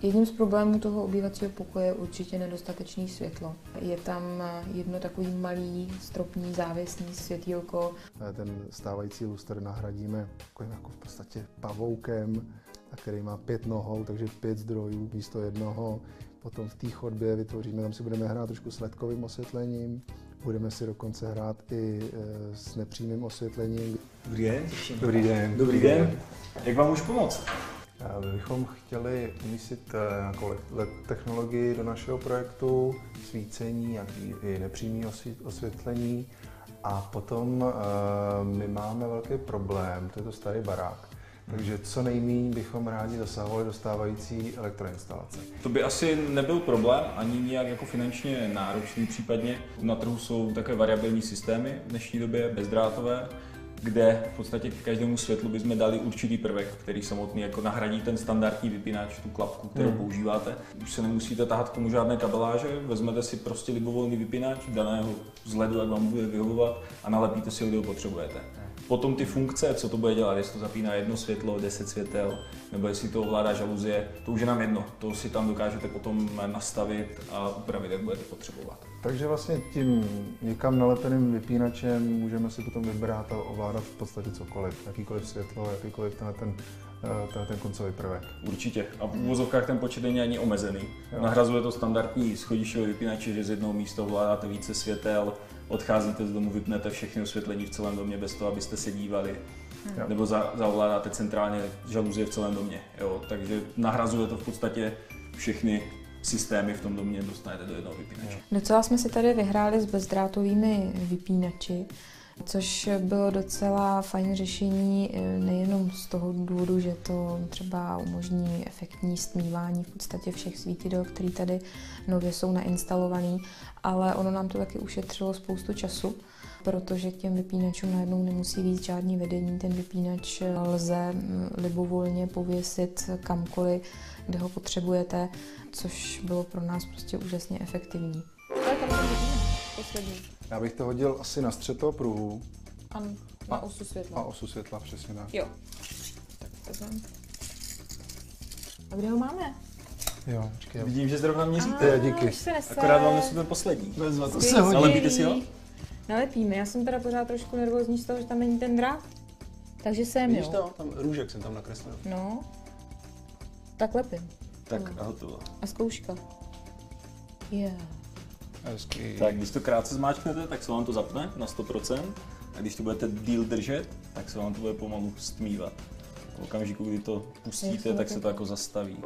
Jedním z problémů toho obývacího pokoje je určitě nedostatečné světlo. Je tam jedno takový malý stropní závěsný světýlko. Ten stávající lustr nahradíme takovým jako v podstatě pavoukem, který má 5 nohou, takže 5 zdrojů místo jednoho. Potom v té chodbě vytvoříme, tam si budeme hrát trošku s ledkovým osvětlením. Budeme si dokonce hrát i s nepřímým osvětlením. Dobrý den. Dobrý den. Dobrý den. Jak vám můžu pomoct? My bychom chtěli umístit nějakou LED technologii do našeho projektu, svícení, i nepřímé osvětlení. A potom my máme velký problém, to je to starý barák. Takže co nejméně bychom rádi zasahovali do stávající elektroinstalace. To by asi nebyl problém, ani nějak jako finančně náročný případně. Na trhu jsou takové variabilní systémy v dnešní době, bezdrátové, kde v podstatě k každému světlu bychom dali určitý prvek, který samotný jako nahradí ten standardní vypínač, tu klapku, kterou používáte. Už se nemusíte tahat k tomu žádné kabeláže, vezmete si prostě libovolný vypínač daného vzhledu, jak vám bude vyhovovat, a nalepíte si ho, kde ho potřebujete. Potom ty funkce, co to bude dělat, jestli to zapíná jedno světlo, 10 světel, nebo jestli to ovládá žaluzie, to už je nám jedno. To si tam dokážete potom nastavit a upravit, jak budete potřebovat. Takže vlastně tím někam nalepeným vypínačem můžeme si potom vybrat a ovládat v podstatě cokoliv, jakýkoliv světlo, jakýkoliv ten koncový prvek. Určitě. A v uvozovkách ten počet není ani omezený. Jo. Nahrazuje to standardní schodišťové vypínače, že z jednoho místa ovládáte více světel, odcházíte z domu, vypnete všechny osvětlení v celém domě bez toho, abyste se dívali. Nebo zaovládáte centrálně žaluzie v celém domě. Jo. Takže nahrazuje to v podstatě všechny systémy v tom domě, dostanete do jednoho vypínače. Docela jsme si tady vyhráli s bezdrátovými vypínači, což bylo docela fajn řešení nejenom z toho důvodu, že to třeba umožní efektní stmívání v podstatě všech svítidel, které tady nově jsou nainstalované, ale ono nám to taky ušetřilo spoustu času, protože k těm vypínačům najednou nemusí víc žádný vedení. Ten vypínač lze libovolně pověsit kamkoliv, kde ho potřebujete, což bylo pro nás prostě úžasně efektivní. Poslední. Já bych to hodil asi na střed toho pruhu. Ano, na osu světla. A osu světla, přesně tak. Jo. Tak vezmeme. A kde ho máme? Jo, počkej. Vidím, že zrovna měříte. Díky. Akorát vám nesu ten poslední. Vezme to se hodí. Nalepíte si ho? Nalepíme. Já jsem teda pořád trošku nervózní z toho, že tam není ten drát. Takže jsem, Vidíš jo. to? Tam růžek jsem tam nakreslil. No. Tak lepím. Tak a hotovo. A zkouška. Yeah. Hezký. Tak když to krátce zmáčknete, tak se vám to zapne na 100%. A když to budete díl držet, tak se vám to bude pomalu stmívat. V okamžiku, kdy to pustíte, tak se to jako zastaví.